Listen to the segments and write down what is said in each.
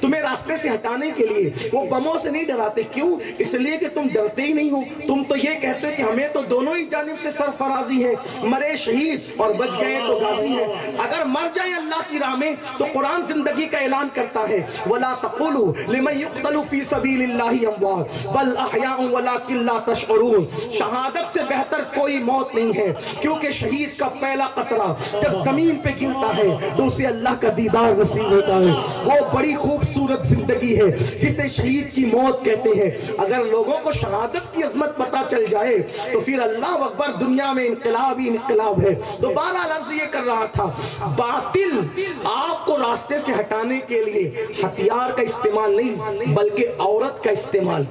تمہیں راستے سے ہٹانے کے لیے وہ بموں سے نہیں ڈراتے. کیوں؟ اس لیے کہ تم ڈرتے ہی نہیں ہو. تم تو یہ کہتے ہو کہ ہمیں تو دونوں ہی جانب سے سرفرازی ہے, مرے شہید اور بچ گئے تو غازی ہے. اگر مر جائیں اللہ کی راہ میں تو قرآن زندگی کا اعلان کرتا ہے, وَلَا تَقُولُوا لِمَن يُقْتَلُ فِي سَبِيلِ اللَّهِ أَمْوَاتٌ بَلْ أَحْيَاءٌ وَلَٰكِن لَّا تَشْعُرُونَ. شہادت سے بہتر کوئی موت نہیں ہے, کیونکہ شہید کا پہلا قطرہ جب زمین پہ گرتا ہے تو اسے اللہ کا دیدار نصیب ہوتا ہے. وہ بڑی خوبصورت زندگی ہے جسے شہید کی موت کہتے ہیں. اگر لوگوں کو شہادت کی عظمت پتہ چل جائے تو پھر اللہ اکبر, دنیا میں انقلاب ہی انقلاب ہے. تو بہرحال عرض یہ کر رہا تھا, باطل آپ کو راستے سے ہٹانے کے لیے ہتھیار کا استعمال نہیں بلکہ عورت کا استعمال,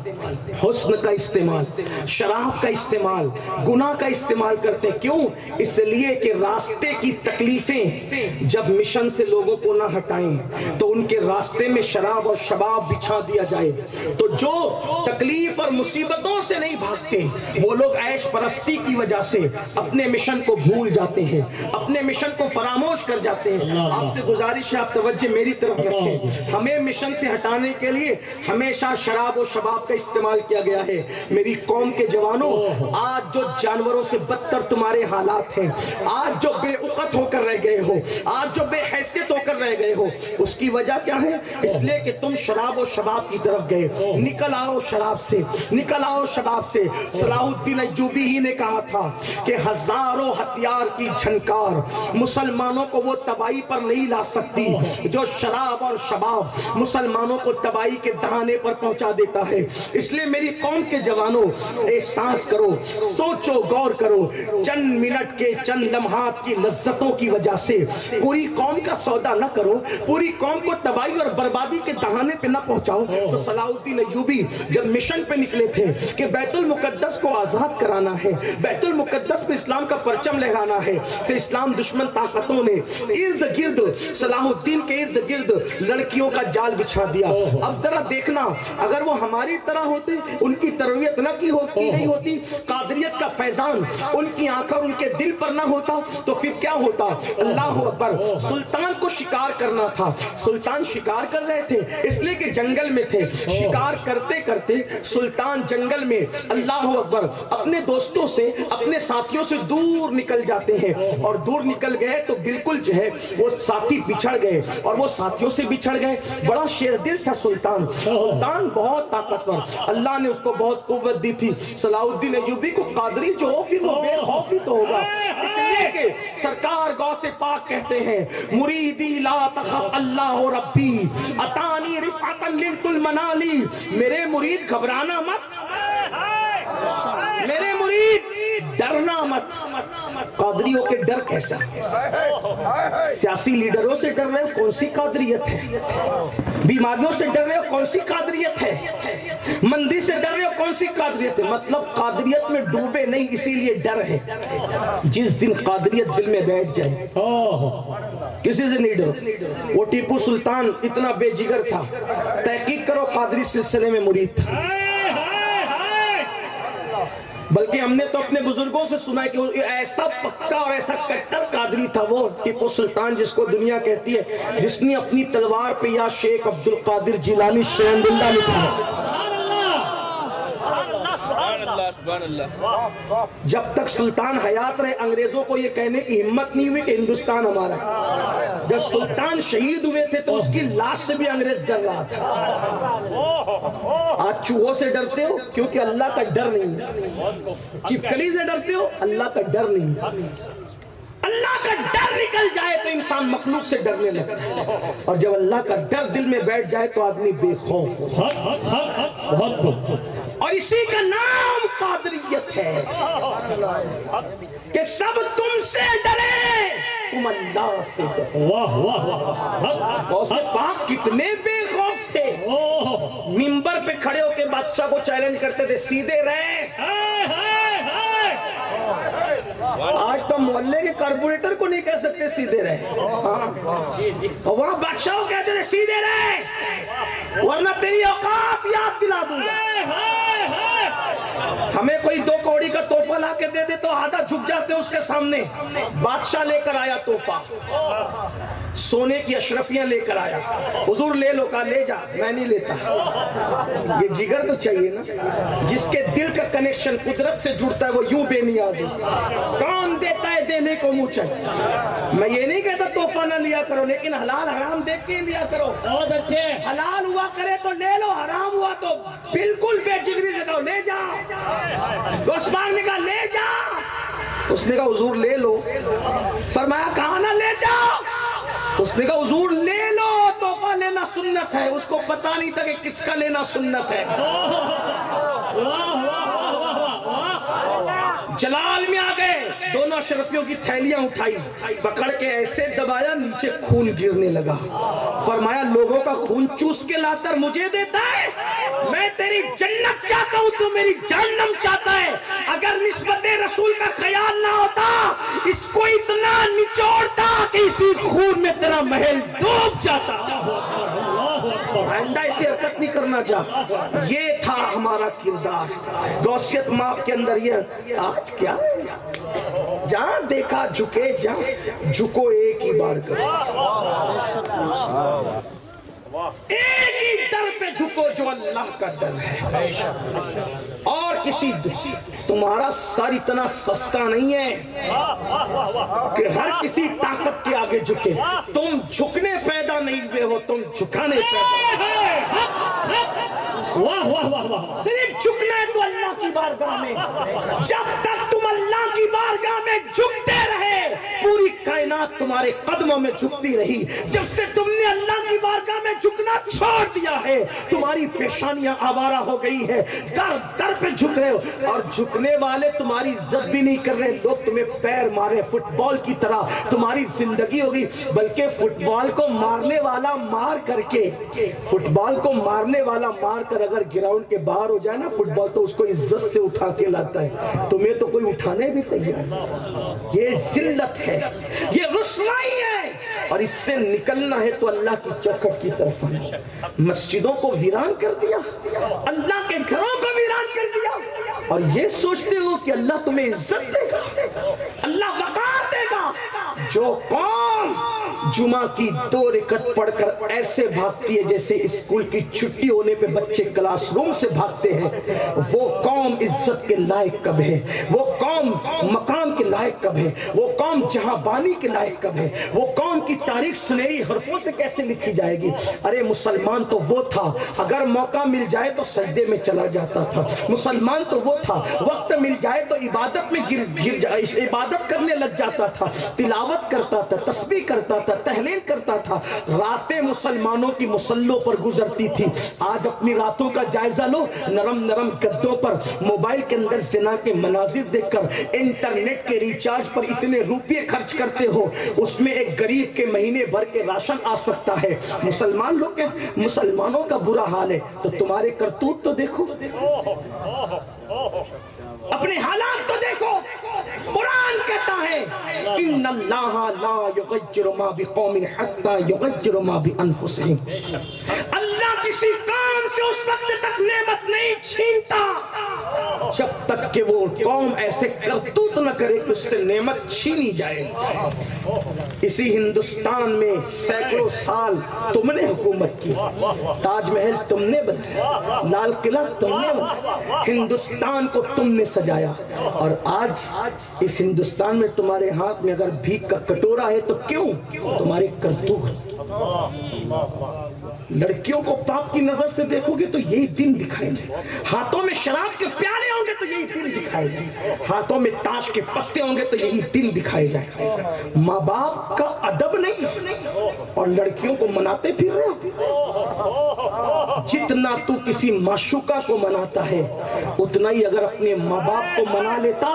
حسن کا استعمال, شراب کا استعمال, گناہ کا استعمال کرتے ہیں. کیوں؟ اس لیے کہ راستے کی تکلیفیں جب مشن سے لوگوں کو نہ ہٹائیں تو ان کے راستے میں شراب اور شباب بچھا دیا جائے. تو جو تکلیف اور مصیبتوں سے نہیں بھاگتے وہ لوگ عیش پرستی کی وجہ سے اپنے مشن کو بھول جاتے ہیں, اپنے مشن کو فراموش کر جاتے ہیں. آپ سے گزارش ہے آپ توجہ میری طرف رکھیں. ہمیں مشن سے ہٹانے کے لیے ہمیشہ شراب و شباب کا استعمال کیا گیا ہے. میری قوم کے جوانوں, آج جو جانوروں سے بدتر تمہارے حالات ہیں, آج جو بے اوقت ہو کر رہ گئے ہو, آج جو بے حیثیت ہو کر رہ گئے ہو, اس کی وجہ کیا ہے؟ اس لیے کہ تم شراب و شباب کی طرف گئے. نکل آؤ شراب سے, نکل آؤ شباب سے. صلاح الدین ایوبی ہی نے کہا تھا کہ ہزاروں ہتھیار کی جھنکار مسلمانوں کو وہ تباہی پر نہیں لا سکتی جو شراب اور شباب مسلمانوں کو تباہی کے دہانے پر پہنچا دیتا ہے. اس لیے میری قوم کے جوانوں, احساس کرو, سوچو, غور کرو. چند منٹ کے, چند لمحات کی لذتوں کی وجہ سے پوری قوم کا سودا نہ کرو, پوری قوم کو تباہی اور بربادی کے دہانے پہ نہ پہنچاؤ. تو صلاح الدین ایوبی جب مشن پہ نکلے تھے کہ بیت المقدس کو آزاد کرانا ہے, بیت المقدس پہ اسلام کا پرچم لہرانا ہے, تو اسلام دشمن طاقتوں نے ارد گرد, صلاح الدین کے ارد گرد لڑکیوں کا جال بچھا دیا. اب ذرا دیکھنا, اگر وہ ہماری طرح ہوتے, ان کی تربیت نہ کی ہوتی, نہیں ہوتی, قادریت کا فیضان ان کی آنکھ اور ان کے دل پر نہ ہوتا, تو پھر کیا ہوتا؟ اللہ اکبر. سلطان کو شکار کرنا تھا, سلطان شکار کر رہے تھے اس لیے کہ جنگل میں تھے. شکار کرتے کرتے سلطان جنگل میں, اللہ اکبر, اپنے دوستوں سے, اپنے ساتھیوں سے دور نکل جاتے ہیں. اور دور نکل گئے تو بالکل جو ہے وہ ساتھی بچھڑ گئے اور وہ ساتھیوں سے بچھڑ گئے. بڑا شیر دل تھا سلطان, سلطان بہت طاقتور, اللہ نے اس کو بہت قوت دی تھی. صلاح الدین ایوبی کو قادری جو ہو پھر وہ بے خوفی تو ہوگا. اس لیے کہ سرکار غوث پاک کہتے ہیں, مریدی لا تخف اللہ ربی اتانی رفعتا لنت المنالی. میرے مرید گھبرانا مت, میرے مرید ڈرنا مت. قادریوں کے ڈر کیسا؟ سیاسی لیڈروں سے ڈر رہے ہو, کون سی قادریت ہے؟ بیماریوں سے ڈر رہے ہو, کون سی قادریت ہے؟ مندی سے ڈر رہے ہو, کون سی قادریت ہے؟ مطلب قادریت میں ڈوبے نہیں, اسی لیے ڈر ہے. جس دن قادریت دل میں بیٹھ جائے کسی سے نہیں ڈرو. وہ ٹیپو سلطان اتنا بے جگر تھا, تحقیق کرو قادری سلسلے میں مرید تھا. بلکہ ہم نے تو اپنے بزرگوں سے سنا ہے کہ ایسا پکا اور ایسا کٹر قادری تھا وہ ٹیپو سلطان, جس کو دنیا کہتی ہے, جس نے اپنی تلوار پہ یا شیخ عبد القادر جیلانی شہند اللہ لکھا ہے. جب تک سلطان حیات رہے انگریزوں کو یہ کہنے کی ہمت نہیں ہوئی کہ ہندوستان ہمارا ہے. جب سلطان شہید ہوئے تھے تو اس کی لاش سے بھی انگریز ڈر رہا تھا. آج چوہوں سے ڈرتے ہو کیونکہ اللہ کا ڈر نہیں ہے. چھپکلی سے ڈرتے ہو, اللہ کا ڈر نہیں ہے. اللہ کا ڈر نکل جائے تو انسان مخلوق سے ڈرنے لگتا ہے, اور جب اللہ کا ڈر دل میں بیٹھ جائے تو آدمی بے خوف ہوتا ہے. اور اسی کا نام قادریت ہے کہ سب تم سے ڈرے, تم اللہ سے ڈرے. غوث پاک کتنے بے خوف تھے, منبر پہ کھڑے ہو کے بادشاہ کو چیلنج کرتے تھے, سیدھے رہے. آج تو محلے کے کارپوریٹر کو نہیں کہہ سکتے سیدھے رہے, اور وہاں بادشاہ کو کہتے تھے سیدھے رہے ورنہ تیری اوقات یاد دلا دوں گا. ہمیں کوئی 2 کروڑ کا تحفہ لا کے دے دے تو آدھا جھک جاتے اس کے سامنے. بادشاہ لے کر آیا تحفہ, سونے کی اشرفیاں لے کر آیا. حضور لے لو, کہا لے جا, میں نہیں لیتا. یہ جگر تو چاہیے نا, جس کے دل کا کنیکشن قدرت سے جڑتا ہے وہ یوں بے نیاز ہو. کون دیتا ہے دینے کو منہ چاہیے. میں یہ نہیں کہتا تحفہ نہ لیا کرو, لیکن حلال حرام دیکھ کے لیا کرو. بہت اچھے, حلال ہوا کرے تو لے لو, حرام ہوا تو بالکل بے جگری سے کہو لے جا. عثمان نے کہا لے جا. اس نے کہا حضور لے لو. فرمایا کہا نہ لے جا. اس نے کہا حضور لے لو, تحفہ لینا سنت ہے. اس کو پتا نہیں تھا کہ کس کا لینا سنت ہے. جلال میں آ گئے, دونوں اشرفیوں کی تھیلیاں اٹھائی, پکڑ کے ایسے دبایا, نیچے خون گرنے لگا. فرمایا لوگوں کا خون چوس کے لا کر مجھے دیتا ہے, میں تیری جنت چاہتا ہوں, تو میری جہنم چاہتا ہے. اگر نسبت رسول کا خیال نہ ہوتا, اس کو اتنا نچوڑتا کہ اسی خون میں تیرا محل ڈوب جاتا. آئندہ ایسی حرکت نہیں کرنا چاہتا. یہ تھا ہمارا کردار. غوثیت ماپ کے اندر یہ آج کیا, جہاں دیکھا جھکے, جہاں جھکو ایک ہی بار کرو, ایک ہی در پہ جھکو جو اللہ کا در ہے. اور کسی تمہارا سر اتنا سستا نہیں ہے کہ ہر کسی طاقت کے آگے جھکے. تم جھکنے پیدا نہیں ہوئے ہو, تم جھکانے پیدا. صرف جھکنا ہے تو اللہ کی بارگاہ میں. جب تک تم اللہ کی بارگاہ میں جھکتے رہے, پوری کائنات تمہارے قدموں میں جھکتی رہی. جب سے تم نے اللہ کی بارگاہ میں جھکنا چھوڑ دیا ہے, تمہاری پیشانیاں آوارہ ہو گئی ہے, در در پہ جھک رہے ہو. اور جھکنے والے تمہاری عزت بھی نہیں کر رہے, لوگ تمہیں پیر مارے, فٹ بال کی طرح تمہاری زندگی ہوگی. بلکہ فٹ بال کو مارنے والا مار کر کے, فٹ بال کو مارنے والا مار کر اگر گراؤنڈ کے باہر ہو جائے نا فٹ بال, تو اس کو عزت سے اٹھا کے لاتا ہے. تمہیں تو کوئی اٹھانے بھی تیار. یہ ذلت ہے, یہ رسوائی ہے, اور اس سے نکلنا ہے تو اللہ کی چوکھٹ کی طرف آنا. مسجدوں کو ویران کر دیا, اللہ کے گھروں کو ویران کر دیا, اور یہ سوچتے ہو کہ اللہ تمہیں عزت دے گا, اللہ وقار دے گا. جو قوم جمعہ کی 2 رکعت پڑھ کر ایسے بھاگتی ہے جیسے اسکول کی چھٹی ہونے پہ بچے کلاس روم سے بھاگتے ہیں, وہ قوم عزت کے لائق کب ہے, وہ قوم مقام کے لائق کب ہے, وہ قوم جہاں بانی کے لائق کب ہے, وہ قوم کی تاریخ سنہری حرفوں سے کیسے لکھی جائے گی. ارے مسلمان تو وہ تھا اگر موقع مل جائے تو سجدے میں چلا جاتا تھا. مسلمان تو وہ تھا وقت مل جائے تو عبادت میں گر جائے, عبادت کرنے لگ جاتا تھا, تلاوت کرتا تھا, تسبیح کرتا تھا, تحلیل کرتا تھا. راتیں مسلمانوں کی مسلوں پر گزرتی تھی. آج اپنی راتوں کا جائزہ لو, نرم نرم گدوں پر موبائل کے اندر زنا کے مناظر دیکھ کر انٹرنیٹ کے ریچارج پر اتنے روپے خرچ کرتے ہو, اس میں ایک غریب کے مہینے بھر کے راشن آ سکتا ہے. مسلمان لوگ کے مسلمانوں کا برا حال ہے, تو تمہارے کرتوت تو دیکھو, اپنے حالات تو دیکھو. قرآن کہتا ہے ان اللہ لا یغیر ما بقوم حتی یغیر ما بانفسہم. اللہ کسی قوم سے اس وقت تک نعمت نہیں چھینتا جب تک کہ وہ قوم ایسے کرتوت نہ کرے کہ اس سے نعمت چھینی جائے. اسی ہندوستان میں سینکڑوں سال تم نے حکومت کی, تاج محل تم نے بنایا, لال قلعہ تم نے بنایا, ہندوستان کو تم نے سجایا. اور آج اس ہندوستان میں تمہارے ہاتھ میں اگر بھیک کا کٹورا ہے تو کیوں؟ تمہارے کرتوت. لڑکیوں کو پاپ کی نظر سے دیکھو گے تو یہی دن دکھائے جائے, ہاتھوں میں شراب کے پیالے ہوں گے تو یہی دن دکھائے جائے, ہاتھوں میں تاش کے پتے ہوں گے تو یہی دن دکھائے جائے. ماں باپ کا ادب نہیں اور لڑکیوں کو مناتے پھر رہے ہو. جتنا تو کسی معشوقہ کو مناتا ہے اتنا ہی اگر اپنے ماں باپ کو منا لیتا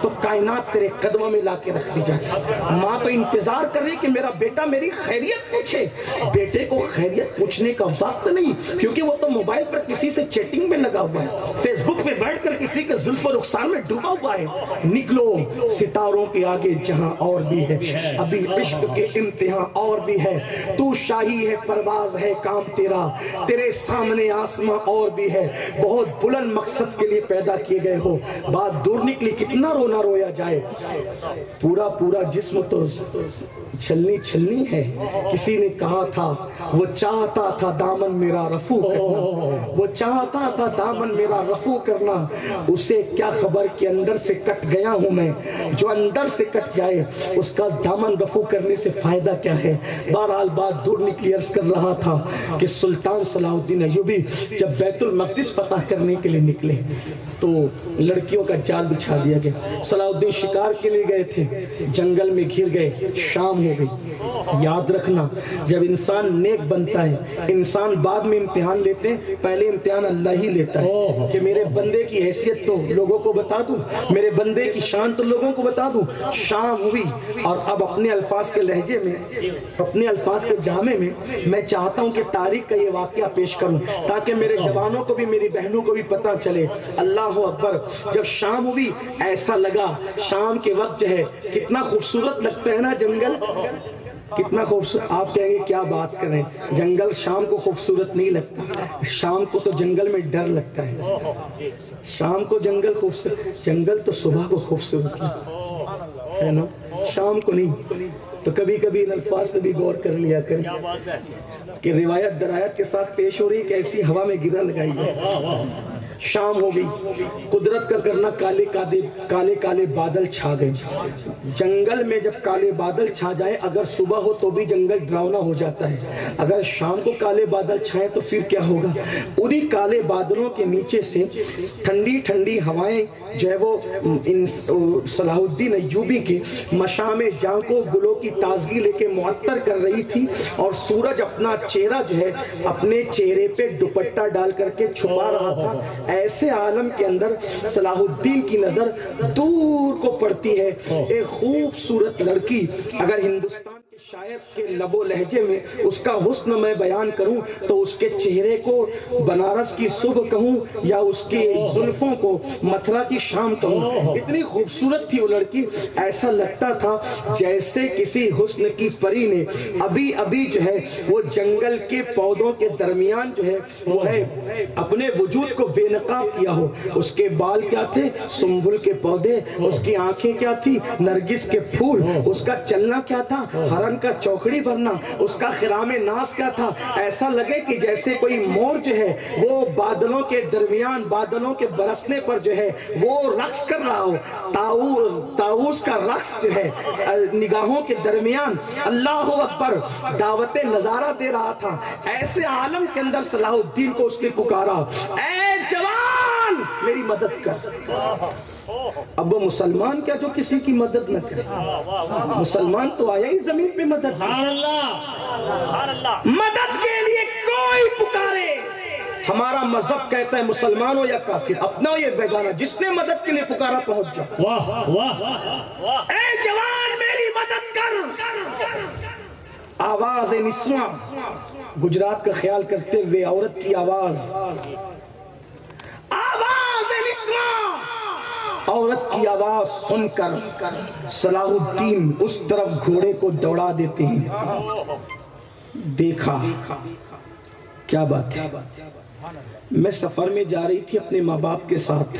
تو کائنات تیرے قدموں میں لا کے رکھ دی جاتی. ماں تو انتظار کر رہی کہ میرا بیٹا میری خیریت پوچھے. بیٹے کو خیریت پوچھنے کا وقت نہیں, کیونکہ وہ تو موبائل پر کسی سے چیٹنگ میں لگا ہوا ہے, فیس بک پہ بیٹھ کر کسی کے زلف و رخسار میں ڈوبا ہوا ہے. نکلو ستاروں کے آگے جہاں اور بھی ہے, ابھی عشق کے امتحان اور بھی ہے. تو شاہی ہے پرواز ہے کام تیرا, تیرے سامنے آسماں اور بھی ہے. بہت بلند مقصد کے لیے پیدا کیے گئے ہو, بات دور نکلی کتنا رونا رویا جائے. پورا پورا جسم تو چھلنی چھلنی ہے. کسی نے کہا تھا وہ چاہتا تھا دامن میرا رفو کرنا, وہ چاہتا تھا دامن میرا رفو کرنا. اسے کیا خبر کہ اندر سے کٹ گیا ہوں میں, جو اندر سے کٹ جائے اس کا دامن رفو کرنے سے فائدہ کیا ہے. بہرحال بات دور نکلی. عرض کر رہا تھا کہ سلطان صلاح الدین ایوبی جب بیت المقدس فتح کرنے کے لیے نکلے تو لڑکیوں کا جال بچھا دیا گیا. صلاح الدین شکار کے لیے گئے تھے, جنگل میں گھر گئے, شام ہو گئی. یاد رکھنا جب انسان نیک بنتا ہے, انسان بعد میں امتحان لیتے ہیں, پہلے امتحان اللہ ہی لیتا ہے کہ میرے بندے کی حیثیت تو لوگوں کو بتا دوں, میرے بندے کی شان تو لوگوں کو بتا دوں. شام ہوئی اور اب اپنے الفاظ کے لہجے میں, اپنے الفاظ کے جامع میں میں چاہتا ہوں کہ تاریخ کا یہ واقعہ پیش کروں تاکہ میرے جوانوں کو بھی میری بہنوں کو بھی پتہ چلے. اللہ اکبر. جب شام ہوئی ایسا لگا شام کے وقت جو ہے کتنا خوبصورت لگتا ہے نا جنگل, کتنا خوبصورت. آپ کہیں گے کیا بات کریں, جنگل شام کو خوبصورت نہیں لگتا, شام کو تو جنگل میں ڈر لگتا ہے. شام کو جنگل خوبصورت, جنگل تو صبح کو خوبصورت ہے نا, شام کو نہیں. تو کبھی کبھی ان الفاظ پہ بھی غور کر لیا کریں کہ روایت درایت کے ساتھ پیش ہو رہی ہے کہ ایسی ہوا میں گرا لگائی ہے. شام ہو گئی, قدرت کا کرنا, کالے کالے بادل چھا گئے. جنگل میں جب کالے بادل چھا جائے اگر صبح ہو تو بھی جنگل ڈراؤنا ہو جاتا ہے, اگر شام کو کالے بادل چھائیں تو پھر کیا ہوگا. انہی کالے بادلوں کے نیچے سے ٹھنڈی ٹھنڈی ہوائیں جو ہے وہ صلاح الدین ایوبی کے مشام جاں کو گلوں کی تازگی لے کے معطر کر رہی تھی, اور سورج اپنا چہرہ جو ہے اپنے چہرے پہ دوپٹہ ڈال کر کے چھپا رہا تھا. ایسے عالم کے اندر صلاح الدین کی نظر دور کو پڑتی ہے. ایک خوبصورت لڑکی, اگر ہندوستان کے شاعر کے لب و لہجے میں اس کا حسن میں بیان کروں تو اس کے چہرے کو بنارس کی صبح کہوں یا اس کے زلفوں کو متھرا کی شام کہوں, اتنی خوبصورت تھی وہ لڑکی. ایسا لگتا تھا جیسے کسی حسن کی پری نے ابھی ابھی جو ہے وہ جنگل کے پودوں کے درمیان جو ہے وہ ہے اپنے وجود کو بے نقاب کیا ہو. اس کے بال کیا تھے, سنبل کے پودے, اس کی آنکھیں کیا تھی, نرگس کے پھول, اس کا چلنا کیا تھا, ہرن کا چوکڑی بننا, اس کا خرام ناز کیا تھا. ایسا لگے کہ جیسے کوئی مور جو ہے وہ بادلوں کے درمیان, بادلوں کے برسنے پر جو ہے وہ رقص کر رہا ہو. طاؤس کا رقص جو ہے نگاہوں کے درمیان اللہ اکبر دعوت نظارہ دے رہا تھا. ایسے عالم کے اندر صلاح الدین کو اس نے پکارا, اے جوان میری مدد کر. اب وہ مسلمان کیا جو کسی کی مدد نہ کرے, مسلمان تو آیا ہی زمین پہ مدد, مدد کے لیے کوئی پکارے. ہمارا مذہب کہتا ہے مسلمان ہو یا کافر, اپنا ہو یا بیگانہ, جس نے مدد کے لیے پکارا پہنچ جاؤ. اے جوان میری مدد کر. آواز نسواں, گجرات کا خیال کرتے ہوئے عورت کی آواز, آواز نسواں, عورت کی آواز سن کر صلاح الدین اس طرف گھوڑے کو دوڑا دیتے ہیں. دیکھا کیا بات ہے, میں سفر میں جا رہی تھی اپنے ماں باپ کے ساتھ,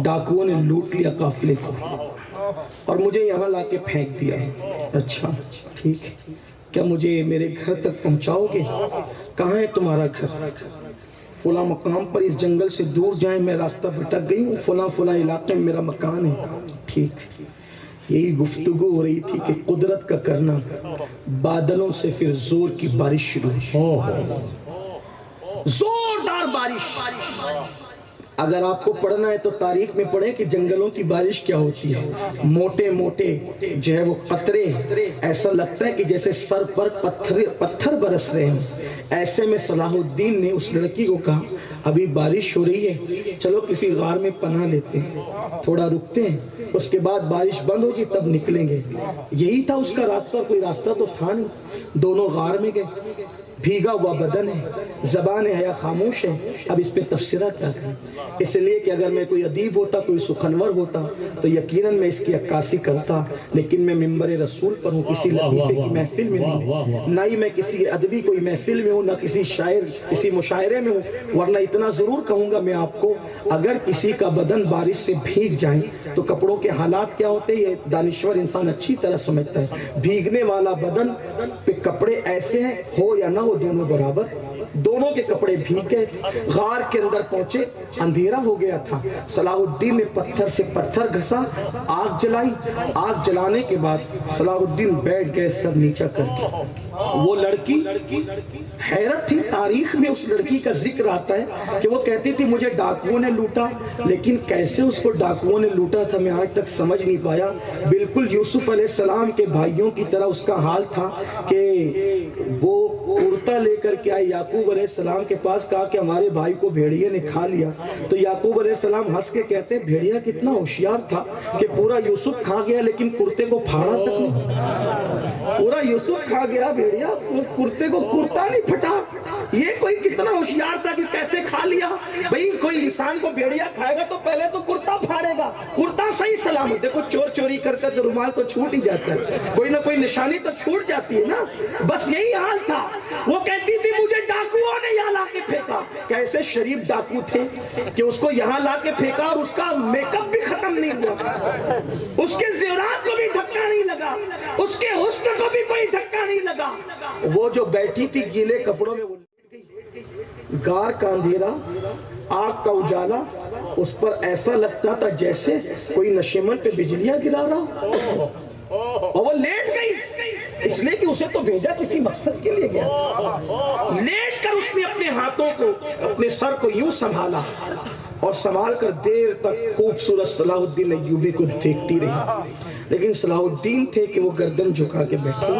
ڈاکوؤں نے لوٹ لیا قافلے کو اور مجھے یہاں لا کے پھینک دیا. اچھا ٹھیک ہے, کیا مجھے میرے گھر تک پہنچاؤ گے؟ کہاں ہے تمہارا گھر؟ فلاں مقام پر, اس جنگل سے دور جائیں, میں راستہ بھٹک گئی ہوں, فلاں فلاں علاقے میں میرا مکان ہے. ٹھیک. یہی گفتگو ہو رہی تھی کہ قدرت کا کرنا, بادلوں سے پھر زور کی بارش شروع ہوئی, زوردار بارش. اگر آپ کو پڑھنا ہے تو تاریخ میں پڑھیں کہ جنگلوں کی بارش کیا ہوتی ہے. موٹے موٹے جو ہے وہ قطرے, ایسا لگتا ہے کہ جیسے سر پر پتھر برس رہے ہیں. ایسے میں صلاح الدین نے اس لڑکی کو کہا ابھی بارش ہو رہی ہے, چلو کسی غار میں پناہ لیتے ہیں, تھوڑا رکتے ہیں, اس کے بعد بارش بند ہوگی تب نکلیں گے. یہی تھا اس کا راستہ, کوئی راستہ تو تھا نہیں. دونوں غار میں گئے, بھیگا ہوا بدن ہے, زبان حیا خاموش ہے. اب اس پہ تفسیرہ کیا کریں, اس لیے کہ اگر میں کوئی ادیب ہوتا، کوئی سخنور ہوتا تو یقیناً میں اس کی عکاسی کرتا، لیکن میں منبر رسول پر ہوں، کسی لطیفے کی محفل میں نہیں، نہ ہی میں کسی ادبی کوئی محفل میں ہوں، نہ کسی شاعر کسی مشاعرے میں ہوں۔ ورنہ اتنا ضرور کہوں گا میں آپ کو، اگر کسی کا بدن بارش سے بھیگ جائے تو کپڑوں کے حالات کیا ہوتے ہیں یہ دانشور انسان اچھی طرح سمجھتا ہے۔ بھیگنے والا بدن پہ کپڑے ایسے ہیں، ہو یا نہ ہو دونوں برابر، دونوں کے کپڑے بھیگ گئے تھے۔ غار کے اندر پہنچے، اندھیرا ہو گیا تھا۔ صلاح الدین نے پتھر سے پتھر گھسا، آگ جلائی، آگ جلانے کے بعد صلاح الدین بیٹھ گئے سر نیچا کر کے۔ وہ لڑکی حیرت تھی، تاریخ میں اس لڑکی کا ذکر آتا ہے کہ وہ کہتی تھی مجھے ڈاکوؤں نے لوٹا، لیکن کیسے اس کو ڈاکوؤں نے لوٹا تھا میں آج تک سمجھ نہیں پایا۔ بالکل یوسف علیہ السلام کے بھائیوں کی طرح اس کا حال تھا کہ وہ کرتا لے کر کے آئے یعقوب علیہ السلام کے پاس، کہا کہ ہمارے بھائی کو بھیڑیے نے کھا لیا۔ تو یعقوب علیہ السلام ہنس کے کہتے ہیں بھیڑیا کتنا ہوشیار تھا کہ پورا یوسف کھا گیا لیکن کرتے کو پھاڑا تک نہیں۔ پورا یوسف کھا گیا بھیڑیا، کرتے کو کرتا نہیں پھٹا۔ یہ کوئی کتنا ہوشیار تھا کہ کیسے کھا لیا۔ بھئی کوئی انسان کو بھیڑیا کھائے گا تو پہلے تو کرتا پھاڑے گا، کرتا صحیح سلامت۔ دیکھو چور چوری کرتا ہے تو رومال تو چھوٹ ہی جاتا ہے، کوئی نہ کوئی نشانی تو چھوٹ جاتی ہے نا۔ بس یہی حال تھا۔ وہ کہتی تھی مجھے ڈاکوؤں نے یہاں لا کے پھینکا۔ کیسے شریف ڈاکو تھے کہ اس کو یہاں لا کے پھینکا اور اس کا میک اپ بھی ختم نہیں ہوا، اس کے زیورات کو بھی دھکا نہیں لگا، اس کے حسن کو بھی کوئی دھکا نہیں لگا۔ وہ جو بیٹھی تھی گیلے کپڑوں میں، وہ غار کا اندھیرا، آگ کا اجالا، اس پر ایسا لگتا تھا جیسے کوئی نشیمن پہ بجلیاں گرا رہا، اور وہ لیٹ گئی اس لیے کہ اسے تو بھیجا کسی مقصد کے لیے گیا۔ لیٹ کر اس نے اپنے ہاتھوں کو، اپنے سر کو یوں سنبھالا اور سنبھال کر دیر تک خوبصورت صلاح الدین ایوبی کو دیکھتی رہی۔ لیکن صلاح الدین تھے کہ وہ گردن جھکا کے بیٹھے۔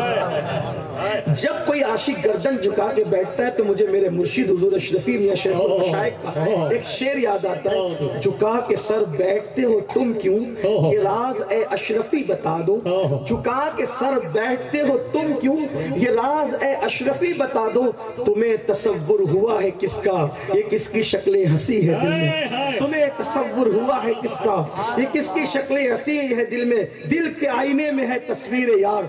جب کوئی عاشق گردن جھکا کے بیٹھتا ہے تو مجھے میرے مرشد حضور اشرفی میاں شیخ المشائخ کا ایک شعر یاد آتا ہے، جھکا کے سر بیٹھتے ہو تم کیوں، یہ راز اے اشرفی بتا دو۔ جھکا کے سر بیٹھتے ہو تم کیوں، یہ راز اے اشرفی بتا دو۔ تمہیں تصور ہوا ہے کس کا، یہ کس کی شکل ہنسی ہے دل میں۔ تمہیں تصور ہوا ہے کس کا، یہ کس کی شکل ہنسی ہے دل میں۔ دل کے آئینے میں ہے تصویر یار،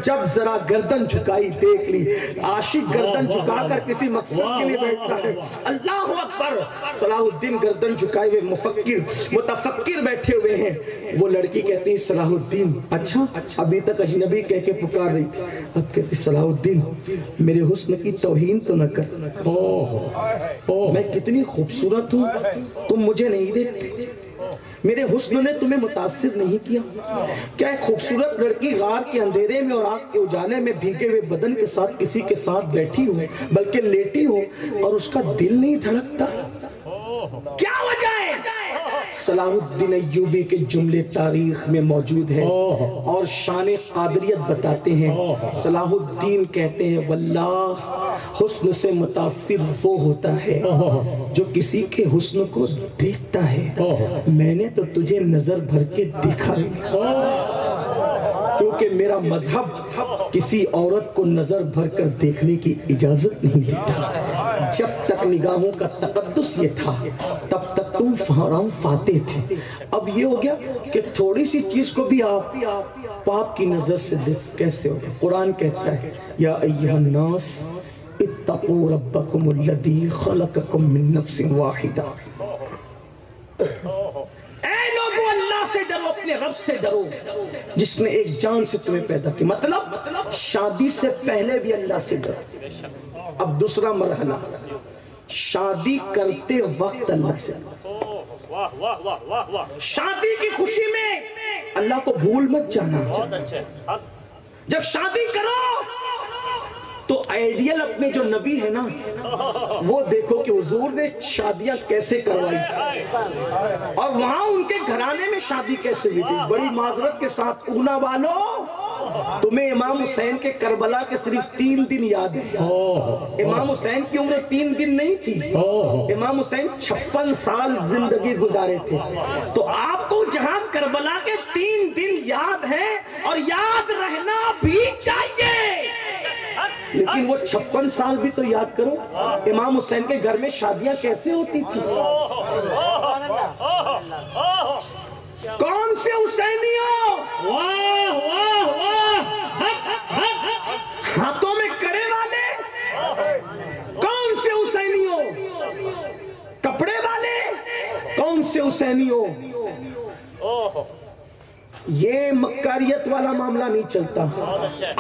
جب ذرا گردن جھکائی دیکھ لی۔ عاشق گردن جھکا کر کسی مقصد کے لیے بیٹھتا ہے۔ اللہ اکبر۔ صلاح الدین گردن جھکائے ہوئے متفکر بیٹھے ہوئے ہیں۔ وہ لڑکی کہتی ہے صلاح الدین، اچھا ابھی تک اجنبی کہہ کے پکار رہی تھی، اب کہتی صلاح الدین میرے حسن کی توہین تو نہ کر، میں کتنی خوبصورت ہوں تم مجھے نہیں دیکھتے، میرے حسن نے تمہیں متاثر نہیں کیا کیا؟ ایک خوبصورت لڑکی غار کے اندھیرے میں اور آگ کے اجالے میں بھیگے ہوئے بدن کے ساتھ کسی کے ساتھ بیٹھی ہو، بلکہ لیٹی ہو، اور اس کا دل نہیں دھڑکتا، کیا وجہ ہے؟ صلاح الدین ایوبی کے جملے تاریخ میں موجود ہیں اور شان قادریت بتاتے ہیں۔ صلاح الدین کہتے ہیں واللہ حسن سے متاثر وہ ہوتا ہے جو کسی کے حسن کو دیکھتا ہے، میں نے تو تجھے نظر بھر کے دیکھا، کیونکہ میرا مذہب کسی عورت کو نظر بھر کر دیکھنے کی اجازت نہیں دیتا۔ جب تک نگاہوں کا تقدس یہ تھا تب تک تم فہرام فاتح تھے۔ اب یہ ہو گیا کہ تھوڑی سی چیز کو بھی آپ پاپ کی نظر سے دیکھ کیسے ہوگا؟ قرآن کہتا ہے یا ایھا الناس اتقوا ربکم الذی خلقکم من نفس واحدہ، اے لوگو اللہ سے ڈرو، اپنے رب سے ڈرو جس نے ایک جان سے تمہیں پیدا کیا۔ مطلب شادی سے پہلے بھی اللہ سے ڈرو۔ اب دوسرا مرحلہ، شادی کرتے وقت اللہ سے ڈرو۔ شادی کی خوشی میں اللہ کو بھول مت جانا۔ جب شادی کرو تو آئیڈیل اپنے جو نبی ہے نا وہ دیکھو کہ حضور نے شادیاں کیسے کروائی اور وہاں ان کے گھرانے میں شادی کیسے ہوئی تھی۔ بڑی معذرت کے ساتھ اونا والو، تمہیں امام حسین کے کربلا کے صرف 3 دن یاد ہیں۔ امام حسین کی عمر 3 دن نہیں تھی، امام حسین 56 سال زندگی گزارے تھے۔ تو آپ کو جہاں کربلا کے 3 دن یاد ہے اور یاد رہنا بھی چاہیے۔ لیکن وہ 56 سال بھی تو یاد کرو امام حسین کے گھر میں شادیاں کیسے ہوتی تھی. کون سے حسینیوں ہاتھوں میں کڑے والے؟ کون سے حسینیوں؟ کپڑے والے؟ کون سے حسینیوں؟ یہ مکاریت والا معاملہ نہیں چلتا.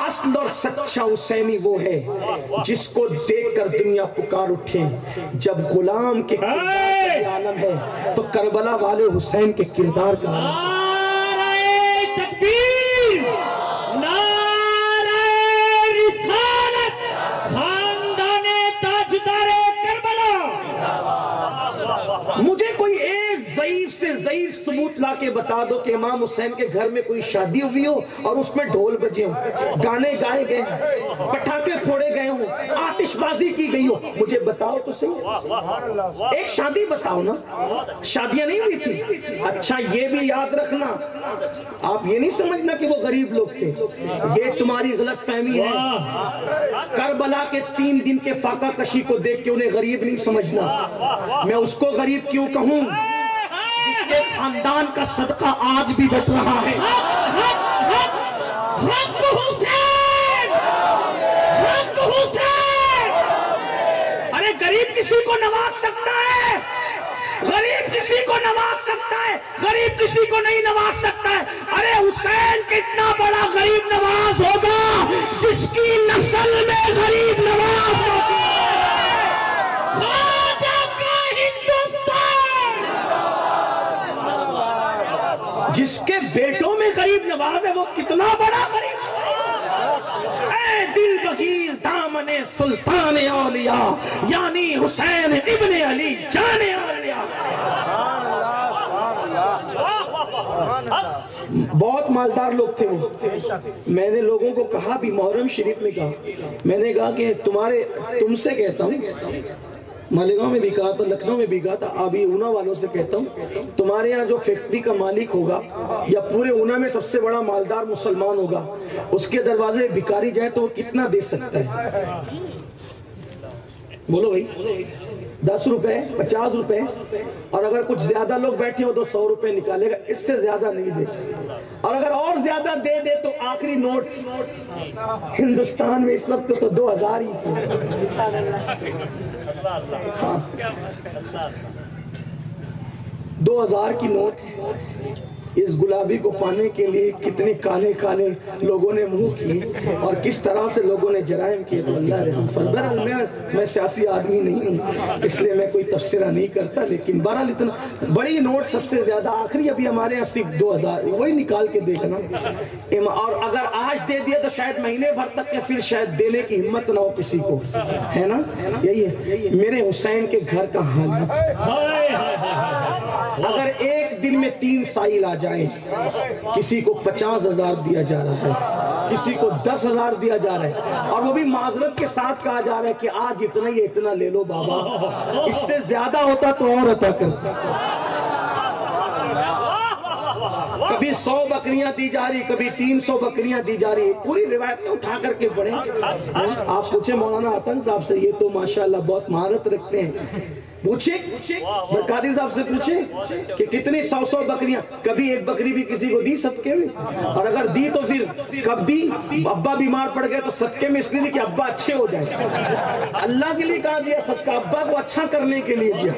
اصل اور سچا حسینی وہ ہے جس کو دیکھ کر دنیا پکار اٹھے. جب غلام کے کردار کا عالم ہے تو کربلا والے حسین کے کردار کا عالم. نعرہ تکبیر، نعرہ رسالت، خاندان تاجدار کربلا. مجھے کوئی ایک ضعیف سے ضعیف ثبوت لا کے بتا دو کہ امام حسین کے گھر میں کوئی شادی ہوئی ہو اور اس میں ڈھول بجے ہوں، گانے گائے گئے ہوں، پٹاخے پھوڑے گئے ہوں، آتش بازی کی گئی ہو. مجھے بتاؤ تو صحیح، ایک شادی بتاؤ نا. شادیاں نہیں ہوئی تھی. اچھا یہ بھی یاد رکھنا، آپ یہ نہیں سمجھنا کہ وہ غریب لوگ تھے. یہ تمہاری غلط فہمی ہے. کربلا کے 3 دن کے فاقہ کشی کو دیکھ کے انہیں غریب نہیں سمجھنا. میں اس کو غریب کیوں کہوں جس کے خاندان کا صدقہ آج بھی بٹ رہا ہے. حق حسین، حق حسین. ارے غریب کسی کو نواز سکتا ہے، غریب کسی کو نواز سکتا ہے، غریب کسی کو نہیں نواز سکتا ہے. ارے حسین کتنا بڑا غریب نواز ہوگا جس کی نسل میں غریب نواز ہوگی. جس کے بیٹوں میں غریب نواز ہے وہ کتنا بڑا غریب. اے دل بغیر دامن سلطان اولیاء یعنی حسین ابن علی جان اولیاء. بہت مالدار لوگ تھے وہ. میں نے لوگوں کو کہا بھی، محرم شریف میں کہا، میں نے کہا کہ تم سے کہتا ہوں، مالیگاؤں میں بھی کہا تھا، لکھنؤ میں بھی کہا تھا، ابھی اونا والوں سے کہتا ہوں، تمہارے ہاں جو فیکٹری کا مالک ہوگا یا پورے اونا میں سب سے بڑا مالدار مسلمان ہوگا، اس کے دروازے بھکاری جائے تو وہ کتنا دے سکتا ہے؟ بولو بھائی. 10 روپے، 50 روپے، اور اگر کچھ زیادہ لوگ بیٹھے ہو تو 100 روپے نکالے گا، اس سے زیادہ نہیں دے. اور اگر اور زیادہ دے دے تو آخری نوٹ ہندوستان میں اس وقت تو 2000 ہی تھے. 2000 کی نوٹ. اس گلابی کو پانے کے لیے کتنے کالے کالے لوگوں نے منہ کی اور کس طرح سے لوگوں نے جرائم کیے. تو اللہ رحم فرمائے. بہرحال میں سیاسی آدمی نہیں ہوں اس لیے میں کوئی تبصرہ نہیں کرتا، لیکن بہرحال اتنا بڑی نوٹ سب سے زیادہ آخری ابھی ہمارے یہاں صرف 2000، وہی نکال کے دیکھنا. اور اگر آج دے دیا تو شاید مہینے بھر تک کے پھر شاید دینے کی ہمت نہ ہو کسی کو، ہے نا. یہی ہے میرے حسین کے گھر کا حال. اگر ایک دن میں 3 سائل آ جائیں، کسی کو 50,000 دیا جا رہا ہے، کسی کو 10,000 دیا جا رہا ہے، اور وہ بھی معذرت کے ساتھ کہا جا رہا ہے کہ آج اتنا ہی اتنا لے لو بابا، اس سے زیادہ ہوتا تو اور عطا کرتا. کبھی 100 بکریاں دی جا رہی، کبھی 300 بکریاں دی جا رہی. پوری روایتیں اٹھا کر کے پڑھیں. آپ پوچھیں مولانا حسن صاحب سے، یہ تو ماشاءاللہ بہت مہارت رکھتے ہیں. پوچھیں قاضی صاحب سے پوچھیں کہ کتنی 100 بکریاں. کبھی ایک بکری بھی کسی کو دی صدقے میں؟ اور اگر دی تو پھر کب دی؟ ابا بیمار پڑ گئے تو صدقے میں اس لیے دی کہ ابا اچھے ہو جائیں. اللہ کے لیے کہا دیا صدقہ، ابا کو اچھا کرنے کے لیے دیا.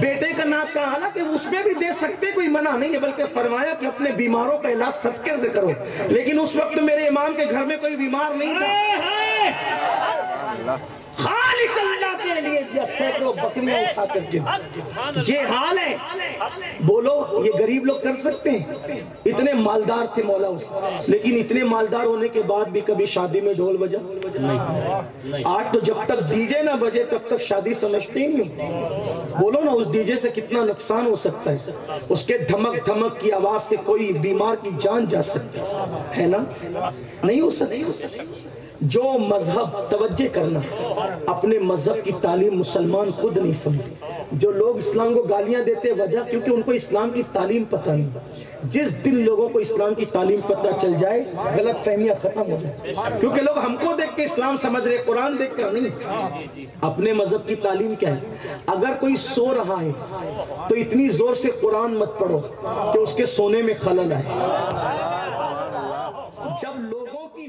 بیٹے کا نام کہا، حالانکہ اس میں بھی دے سکتے، کوئی منع نہیں ہے، بلکہ فرمایا کہ اپنے بیماروں کا علاج صدقے سے کرو. لیکن اس وقت میرے امام کے گھر میں کوئی بیمار نہیں تھا، خالص اللہ کے لیے دیا. سینکڑوں بکریاں اٹھا کر کے. یہ حال ہے. بولو یہ غریب لوگ کر سکتے ہیں؟ اتنے مالدار تھے مولا اس، لیکن اتنے مالدار ہونے کے بعد بھی کبھی شادی میں ڈھول بجا نہیں. آج تو جب تک ڈی جے نہ بجے تب تک شادی سمجھتے ہی نہیں. بولو نا اس ڈی جے سے کتنا نقصان ہو سکتا ہے. اس کے دھمک دھمک کی آواز سے کوئی بیمار کی جان جا سکتی ہے نا. نہیں ہو سکتا. جو مذہب توجہ کرنا، اپنے مذہب کی تعلیم تعلیم مسلمان خود نہیں سمجھتے. جو لوگ اسلام کو گالیاں دیتے وجہ کیونکہ ان کو اسلام کی تعلیم پتہ نہیں. جس دن لوگوں کو اسلام کی تعلیم پتہ چل جائے غلط فہمیاں ختم ہو جائیں. کیونکہ لوگ ہم کو دیکھ کے اسلام سمجھ رہے, قرآن دیکھ کر نہیں. اپنے مذہب کی تعلیم کیا ہے؟ اگر کوئی سو رہا ہے تو اتنی زور سے قرآن مت پڑھو کہ اس کے سونے میں خلل آئے. جب لوگوں کی